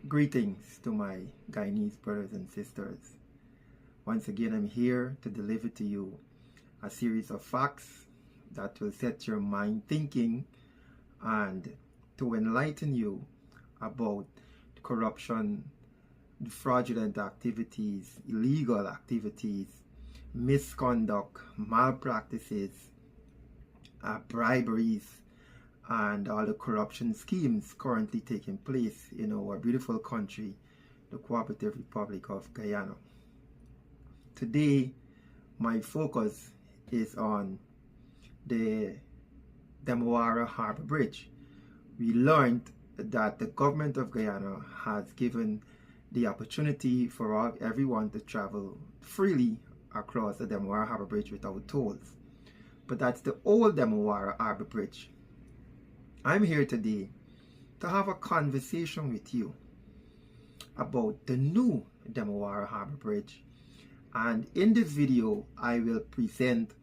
Greetings to my Guyanese brothers and sisters. Once again, I'm here to deliver to you a series of facts that will set your mind thinking and to enlighten you about corruption, fraudulent activities, illegal activities, misconduct, malpractices, briberies, and all the corruption schemes currently taking place in our beautiful country, the Cooperative Republic of Guyana. Today, my focus is on the Demerara Harbour Bridge. We learned that the government of Guyana has given the opportunity for everyone to travel freely across the Demerara Harbour Bridge without tolls. But that's the old Demerara Harbour Bridge. I'm here today to have a conversation with you about the new Demerara Harbour Bridge, and in this video I will present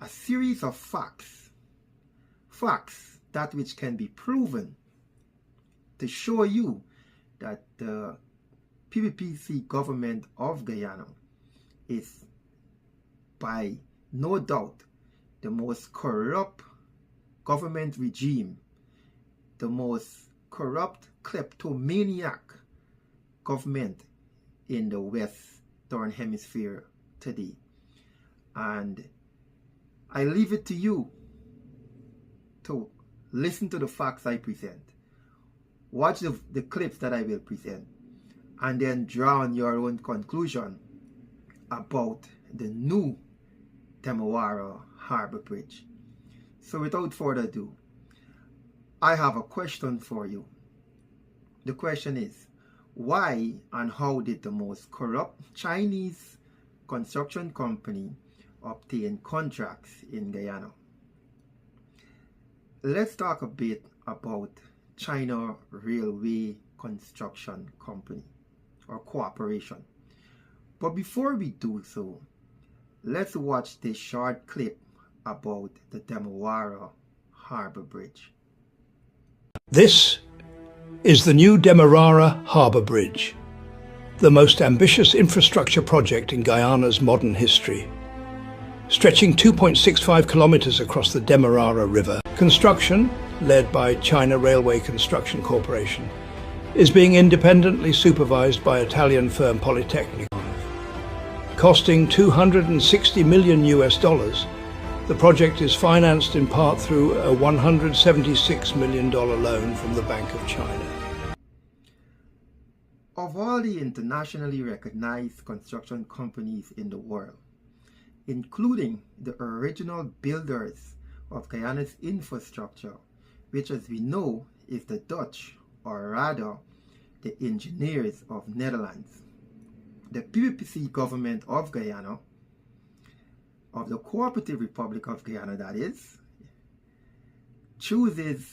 a series of facts that which can be proven to show you that the PPPC government of Guyana is by no doubt the most corrupt government regime, the most corrupt kleptomaniac government in the Western Hemisphere today. And I leave it to you to listen to the facts I present, watch the clips that I will present, and then draw on your own conclusion about the new Demerara Harbour Bridge. So without further ado, I have a question for you. The question is, why and how did the most corrupt Chinese construction company obtain contracts in Guyana? Let's talk a bit about China Railway Construction Company or Corporation. But before we do so, let's watch this short clip about the Demerara Harbour Bridge. This is the new Demerara Harbour Bridge, the most ambitious infrastructure project in Guyana's modern history. Stretching 2.65 kilometers across the Demerara River, construction, led by China Railway Construction Corporation, is being independently supervised by Italian firm Polytechnic. Costing $260 million, the project is financed in part through a $176 million loan from the Bank of China. Of all the internationally recognized construction companies in the world, including the original builders of Guyana's infrastructure, which as we know is the Dutch, or rather the engineers of Netherlands, the PPPC government of Guyana, of the Cooperative Republic of Guyana that is, chooses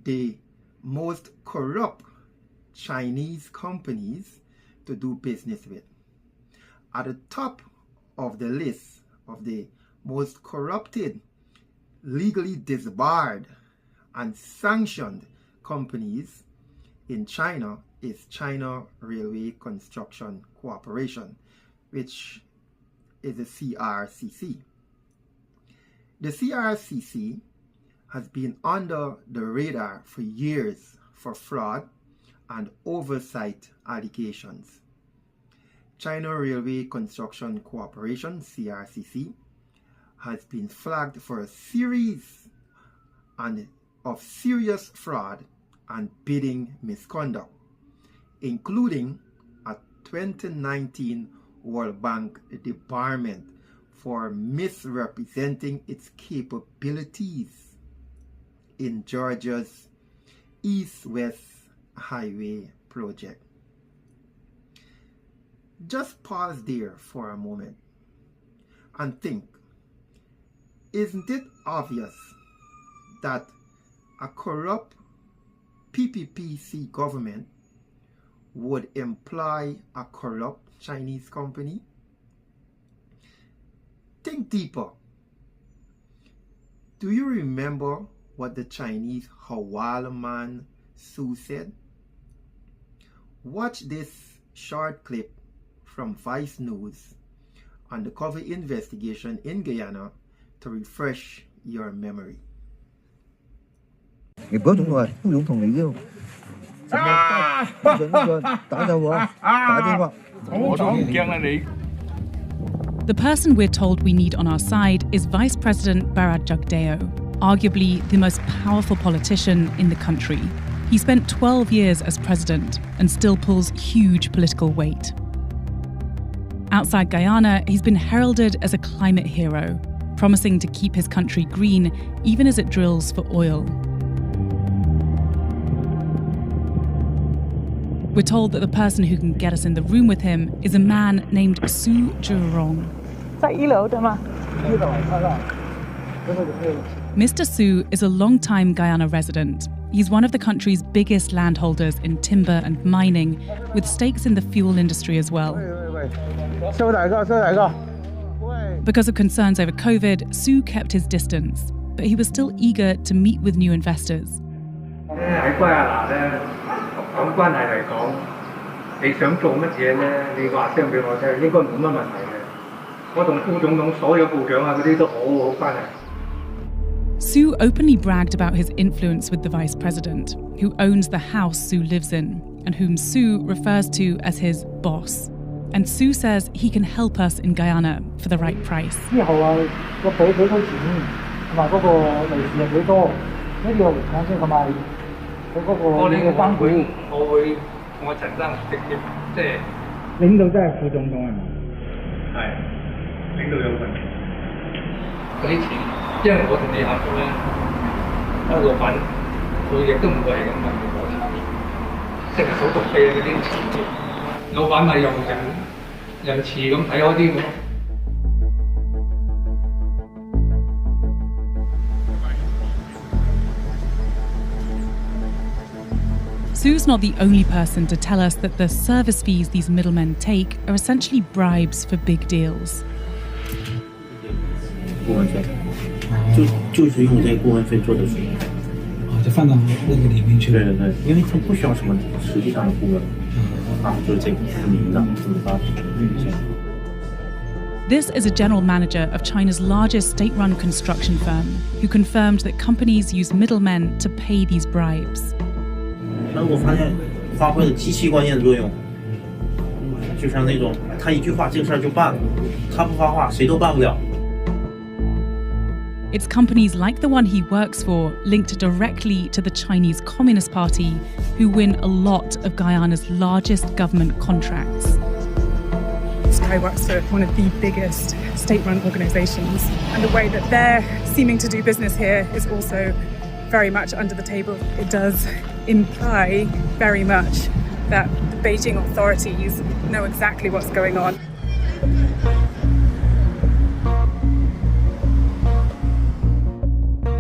the most corrupt Chinese companies to do business with. At the top of the list of the most corrupted, legally disbarred and sanctioned companies in China is China Railway Construction Corporation, which is the CRCC. The CRCC has been under the radar for years for fraud and oversight allegations. China Railway Construction Corporation, CRCC, has been flagged for a series of serious fraud and bidding misconduct, including a 2019 World Bank debarment for misrepresenting its capabilities in Georgia's East-West Highway project. Just pause there for a moment and think, isn't it obvious that a corrupt PPPC government would imply a corrupt Chinese company? Think deeper. Do you remember what the Chinese Hawala man Su said? Watch this short clip from Vice News undercover investigation in Guyana to refresh your memory. 你不要动啊，副总统你就打电话，打电话。我都唔驚啦你。 The person we're told we need on our side is Vice President Barat Jagdeo, arguably the most powerful politician in the country. He spent 12 years as president and still pulls huge political weight. Outside Guyana, he's been heralded as a climate hero, promising to keep his country green even as it drills for oil. We're told that the person who can get us in the room with him is a man named Su Zhurong. Mr. Su is a long-time Guyana resident. He's one of the country's biggest landholders in timber and mining, with stakes in the fuel industry as well. Because of concerns over COVID, Su kept his distance, but he was still eager to meet with new investors. Su openly bragged about his influence with the vice president, who owns the house Su lives in, and whom Su refers to as his boss. And Su says he can help us in Guyana for the right price. Su's not the only person to tell us that the service fees these middlemen take are essentially bribes for big deals. 顾问费，就是用这顾问费做的事情。就放到那个里面去。对对对，因为他不需要什么实际上的顾问，就是这个名的这么发运行。 This is a general manager of China's largest state-run construction firm, who confirmed that companies use middlemen to pay these bribes. 那我发现发挥了极其关键的作用，就像那种他一句话这个事儿就办了，他不发话谁都办不了。 It's companies like the one he works for, linked directly to the Chinese Communist Party, who win a lot of Guyana's largest government contracts. This guy works for one of the biggest state-run organisations, and the way that they're seeming to do business here is also very much under the table. It does imply very much that the Beijing authorities know exactly what's going on.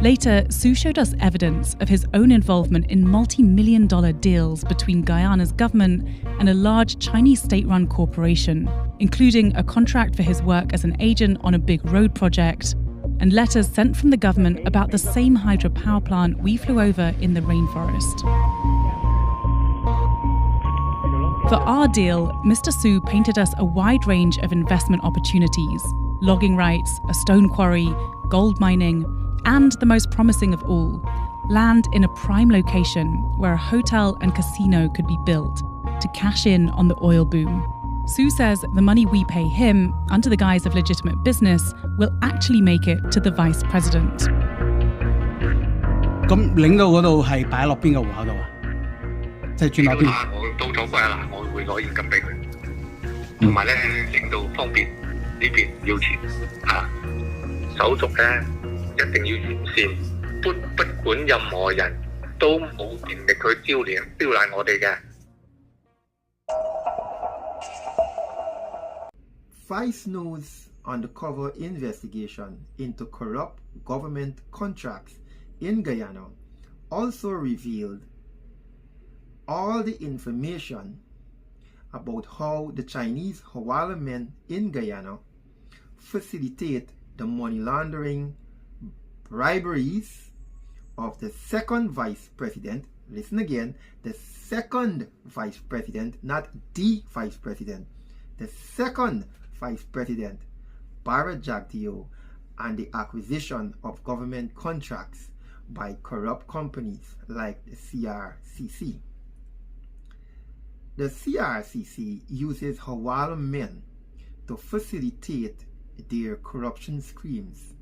Later, Su showed us evidence of his own involvement in multi-million-dollar deals between Guyana's government and a large Chinese state-run corporation, including a contract for his work as an agent on a big road project, and letters sent from the government about the same hydropower plant we flew over in the rainforest. For our deal, Mr. Su painted us a wide range of investment opportunities: logging rights, a stone quarry, gold mining, and the most promising of all, land in a prime location where a hotel and casino could be built to cash in on the oil boom. Su says the money we pay him, under the guise of legitimate business, will actually make it to the vice president. 咁領到嗰度係擺落邊個戶口度啊？即係轉落邊？我到咗嗰日啦，我會攞現金俾佢，同埋咧領導方面呢邊要錢手續咧。 一定要完善，不管任何人都冇權力去刁難我哋嘅。Vice News undercover investigation into corrupt government contracts in Guyana also revealed all the information about how the Chinese Hawala men in Guyana facilitate the money laundering briberies of the second vice president, listen again, the second vice president, not the vice president, the second vice president, Bharat Jagdeo, and the acquisition of government contracts by corrupt companies like the CRCC. The CRCC uses Hawala men to facilitate their corruption schemes,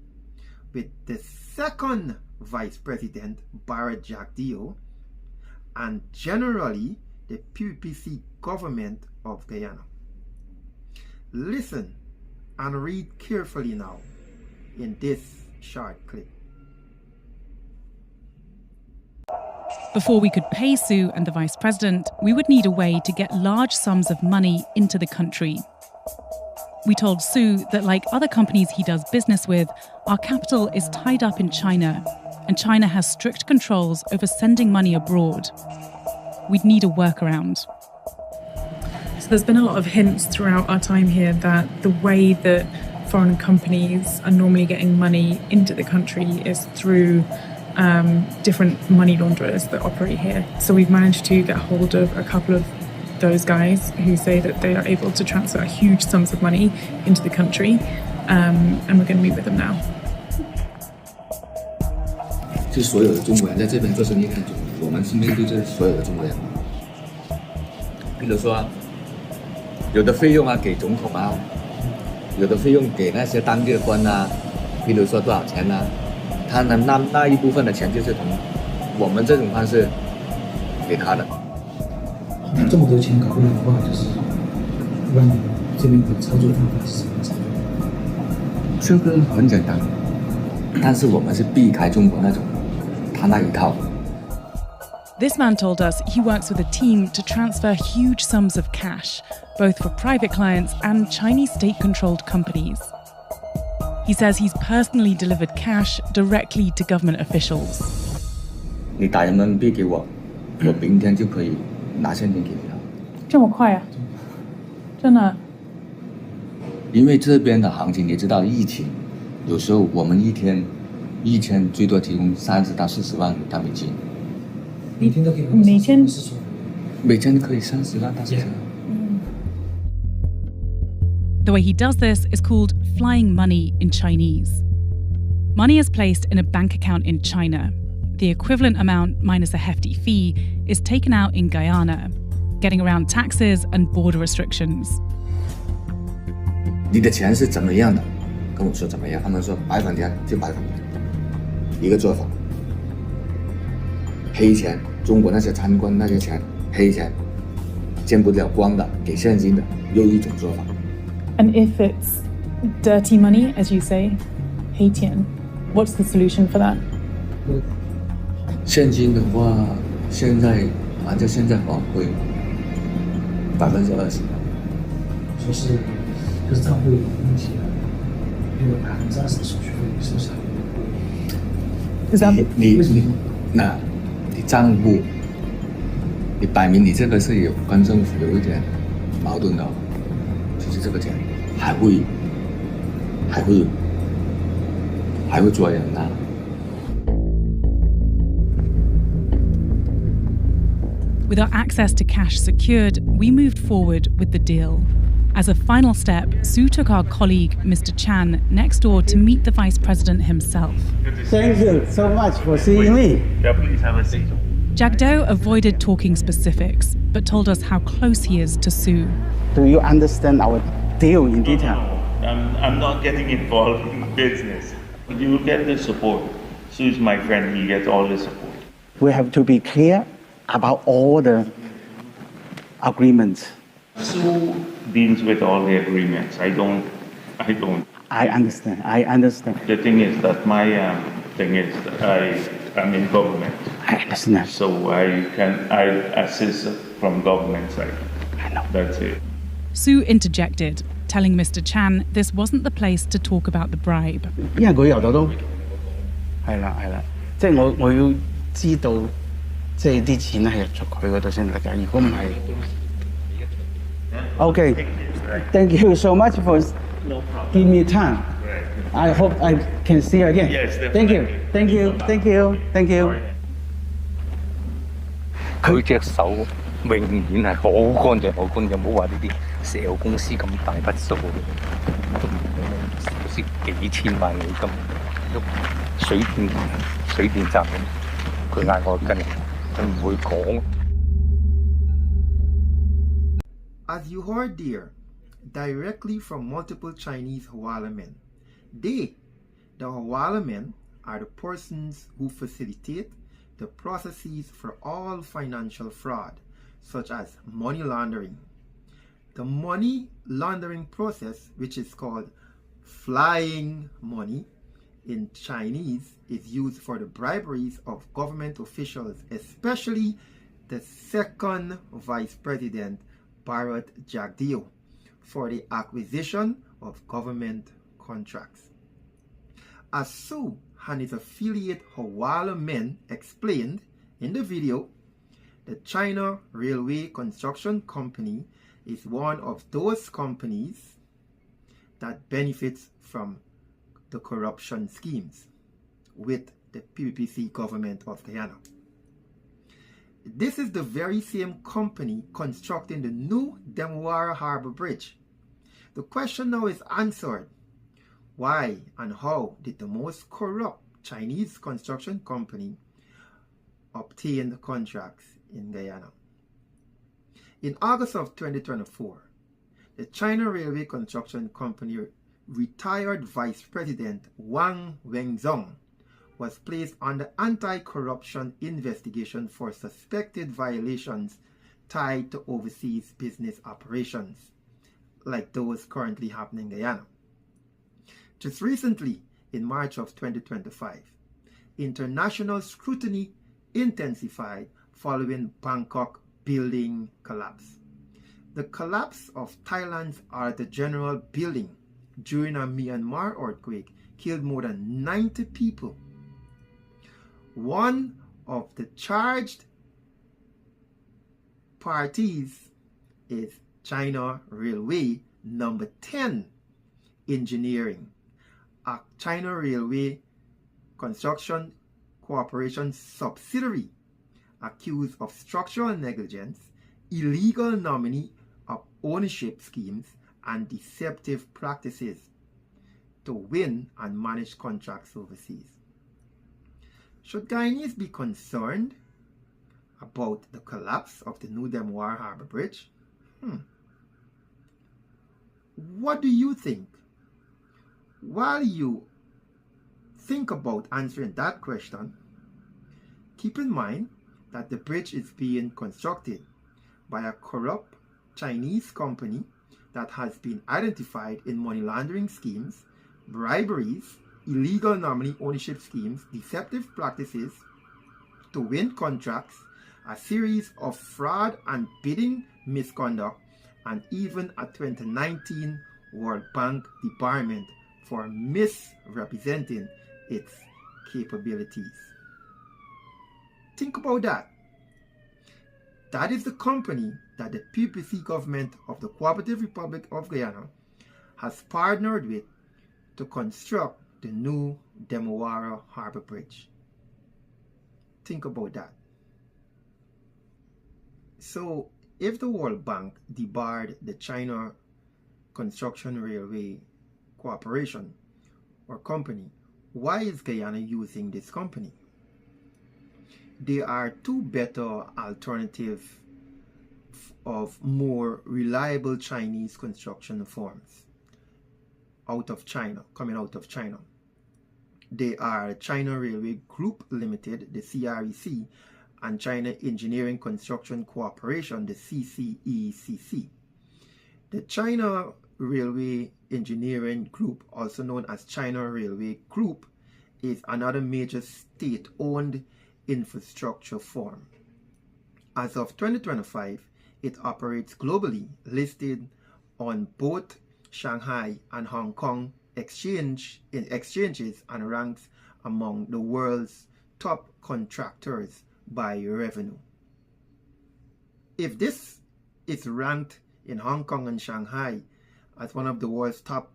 with the second vice president, Bharat Jagdeo, and generally the PPPC government of Guyana. Listen and read carefully now in this short clip. Before we could pay Sue and the vice president, we would need a way to get large sums of money into the country. We told Sue that, like other companies he does business with, our capital is tied up in China, and China has strict controls over sending money abroad. We'd need a workaround. So there's been a lot of hints throughout our time here that the way that foreign companies are normally getting money into the country is through different money launderers that operate here. So we've managed to get hold of a couple of those guys who say that they are able to transfer huge sums of money into the country, and we're going to meet with them now. 就所有的中国人在这边做生意看中，我们是面对这所有的中国人。比如说，有的费用啊给总统啊，有的费用给那些当地的官啊，比如说多少钱啊，他的那一部分的钱就是从我们这种方式给他的。这么多钱搞不了的话，就是让你这边的操作方法是什么操作？这个很简单，但是我们是避开中国那种他那一套。This man told us he works with a team to transfer huge sums of cash, both for private clients and Chinese state-controlled companies. He says he's personally delivered cash directly to government officials. 你打人民币给我，我明天就可以拿现金给你了。这么快啊？真的？因为这边的行情你知道，疫情有时候我们一天最多提供30到40万大美金。每天都可以每天可以30万到40万。The way he does this is called flying money in Chinese. Money is placed in a bank account in China. The equivalent amount, minus a hefty fee, is taken out in Guyana, getting around taxes and border restrictions. 你的钱是怎么样的？跟我说怎么样？他们说100%就100%，一个做法。黑钱，中国那些贪官那些钱，黑钱，见不了光的，给现金的，又一种做法。And if it's dirty money, as you say, 黑钱, what's the solution for that? 现金的话，按照现在还会20%。说是就是账户有问题了，有20%的手续费是不是？ Is that 你账户，你摆明你这个是有跟政府有一点矛盾的，其实这个钱还会做人拿。With our access to cash secured, we moved forward with the deal. As a final step, Sue took our colleague, Mr. Chan, next door to meet the Vice President himself. Thank you so much for seeing me. Yeah, please have a seat. Jagdeo avoided talking specifics, but told us how close he is to Sue. Do you understand our deal in detail? No. I'm not getting involved in business. You get the support. Sue's my friend, he gets all the support. We have to be clear about all the agreements. Sue deals with all the agreements. I don't. I understand. The thing is that my thing is that I'm in government. I understand. So I assist from government side. I know. That's it. Sue interjected, telling Mr. Chan this wasn't the place to talk about the bribe. 因為佢由頭都係啦，即係我要知道，即係啲錢係入咗佢嗰度先得㗎。如果唔係 ，Okay. Thank you so much for giving me time. I hope I can see you again. Yes, Thank you. definitely. Thank you. Thank you. Thank you. 佢隻手永遠係好乾淨，好乾淨，冇話呢啲石油公司咁大筆數，好似幾千萬美金，水電站咁，佢嗌我跟，佢唔會講。As you heard there, directly from multiple Chinese Hawala men, they, the Hawala men, are the persons who facilitate the processes for all financial fraud, such as money laundering. The money laundering process, which is called flying money in Chinese, is used for the briberies of government officials, especially the second Vice President, Bharat Jagdeo, for the acquisition of government contracts. As Su and his affiliate Hawala men explained in the video, the China Railway Construction Company is one of those companies that benefits from the corruption schemes with the PPPC government of Guyana. This is the very same company constructing the new Demerara Harbour Bridge. The question now is answered. Why and how did the most corrupt Chinese construction company obtain contracts in Guyana? In August of 2024, the China Railway Construction Company retired Vice President Wang Wenzhong was placed under anti-corruption investigation for suspected violations tied to overseas business operations, like those currently happening in Guyana. Just recently, in March of 2025, international scrutiny intensified following Bangkok building collapse. The collapse of Thailand's Arthur General building during a Myanmar earthquake killed more than 90 people. One of the charged parties is China Railway Number 10 Engineering, a China Railway Construction Corporation subsidiary accused of structural negligence, illegal nominee of ownership schemes, and deceptive practices to win and manage contracts overseas. Should Guyanese be concerned about the collapse of the new Demerara Harbour Bridge? What do you think? While you think about answering that question, keep in mind that the bridge is being constructed by a corrupt Chinese company that has been identified in money laundering schemes, briberies, illegal nominee ownership schemes, deceptive practices to win contracts, a series of fraud and bidding misconduct, and even a 2019 World Bank debarment for misrepresenting its capabilities. Think about that. That is the company that the PPC government of the Cooperative Republic of Guyana has partnered with to construct the new Demerara Harbour Bridge. Think about that. So, if the World Bank debarred the China Construction Railway Corporation or company, why is Guyana using this company? There are two better alternatives of more reliable Chinese construction firms coming out of China. They are China Railway Group Limited, the CREC, and China Engineering Construction Corporation, the CCECC. The China Railway Engineering Group, also known as China Railway Group, is another major state-owned infrastructure firm. As of 2025, it operates globally, listed on both Shanghai and Hong Kong exchanges, and ranks among the world's top contractors by revenue. If this is ranked in Hong Kong and Shanghai as one of the world's top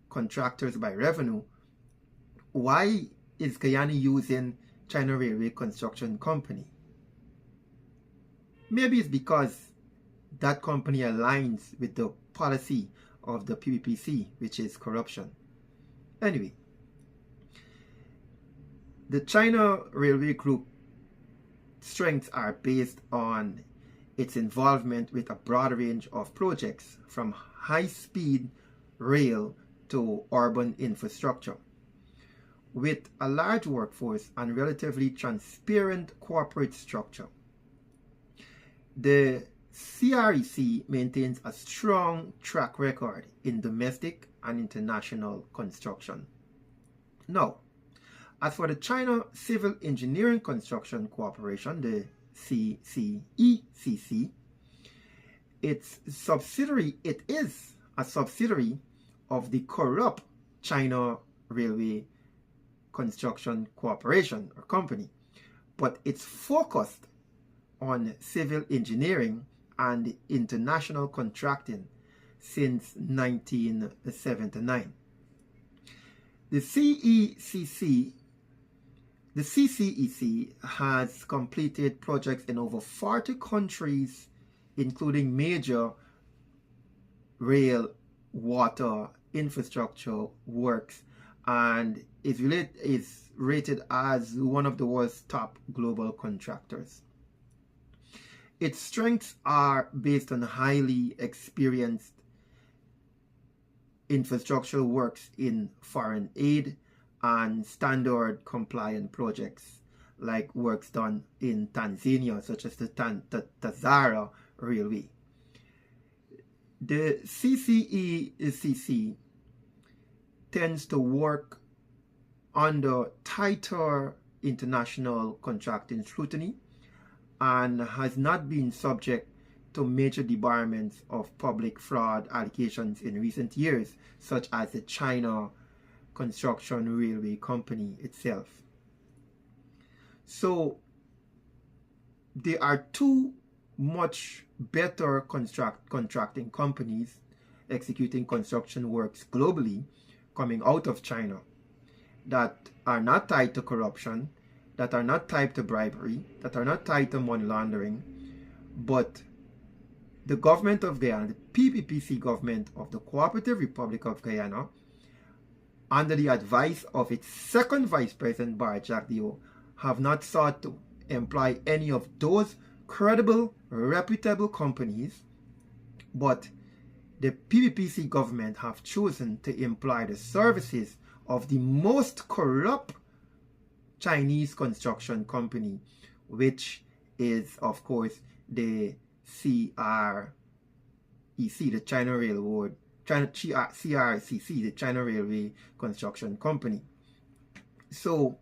contractors by revenue, why is Guyana using China Railway Construction Company? Maybe it's because that company aligns with the policy of the PPPC, which is corruption. Anyway, the China Railway Group strengths are based on its involvement with a broad range of projects, from high-speed rail to urban infrastructure. With a large workforce and relatively transparent corporate structure, the CREC maintains a strong track record in domestic and international construction. Now, as for the China Civil Engineering Construction Corporation, the CCECC, it is a subsidiary of the corrupt China Railway Construction Corporation or company, but it's focused on civil engineering and international contracting since 1979. The CCECC has completed projects in over 40 countries, including major rail, water, infrastructure works, and is rated as one of the world's top global contractors. Its strengths are based on highly experienced infrastructural works in foreign aid and standard compliant projects like works done in Tanzania, such as the Tazara Railway. The CCECC tends to work under tighter international contracting scrutiny and has not been subject to major debarments of public fraud allegations in recent years, such as the China Construction Railway Company itself. So there are two much better contracting companies executing construction works globally coming out of China that are not tied to corruption, that are not tied to bribery, that are not tied to money laundering, but the government of Guyana, the PPPC government of the Cooperative Republic of Guyana, under the advice of its second Vice President Bar Jack Dio, have not sought to employ any of those credible, reputable companies, but the PPPC government have chosen to employ the services of the most corrupt Chinese construction company, which is, of course, the CREC, the CRCC, the China Railway Construction Company. So,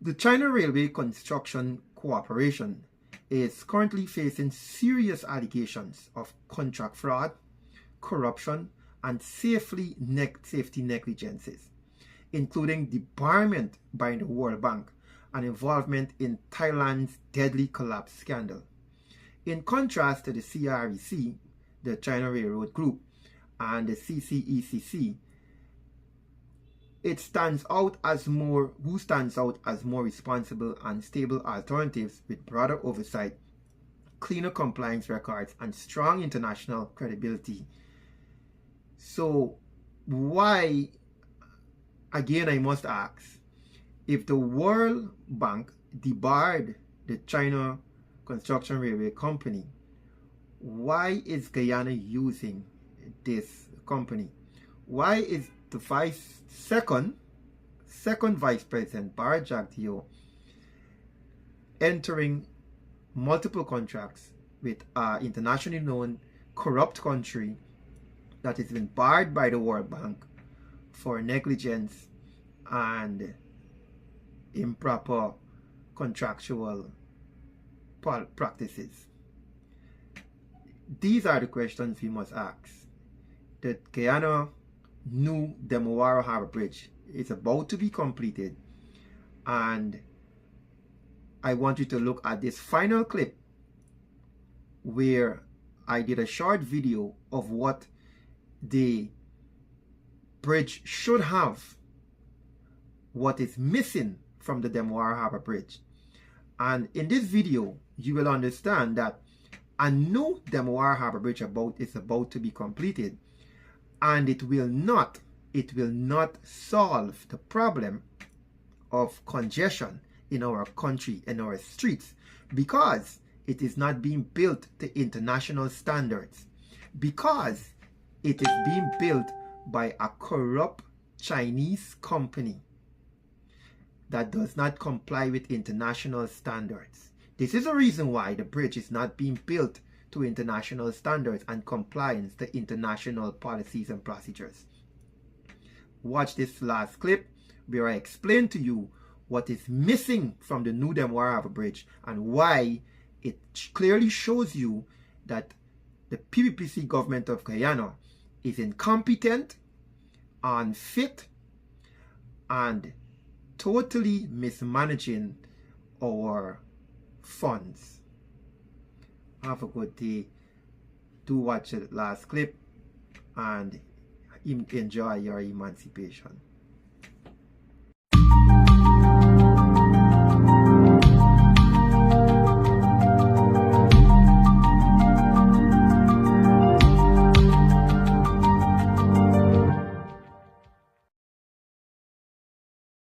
the China Railway Construction Corporation is currently facing serious allegations of contract fraud, corruption, and safety negligences, including debarment by the World Bank and involvement in Thailand's deadly collapse scandal. In contrast to the CREC, the China Railroad Group, and the CCECC, who stands out as more responsible and stable alternatives with broader oversight, cleaner compliance records, and strong international credibility. So why, again I must ask, if the World Bank debarred the China Construction Railway Company, why is Guyana using this company? Why is the second Vice President Bar Jack Dio entering multiple contracts with an internationally known corrupt country that has been barred by the World Bank for negligence and improper contractual practices? These are the questions we must ask. The Guyana new Demerara Harbour Bridge is about to be completed, and I want you to look at this final clip where I did a short video of what the bridge should have, what is missing from the Demerara Harbour Bridge, And in this video, you will understand that a new Demerara Harbour Bridge is about to be completed, and it will not solve the problem of congestion in our country, in our streets, because it is not being built to international standards, because it is being built by a corrupt Chinese company that does not comply with international standards. This is the reason why the bridge is not being built to international standards and compliance to international policies and procedures. Watch this last clip where I explain to you what is missing from the new Demerara Harbour Bridge and why it clearly shows you that the PPPC government of Guyana is incompetent, unfit, and totally mismanaging our funds. Have a good day. Do watch the last clip and enjoy your emancipation.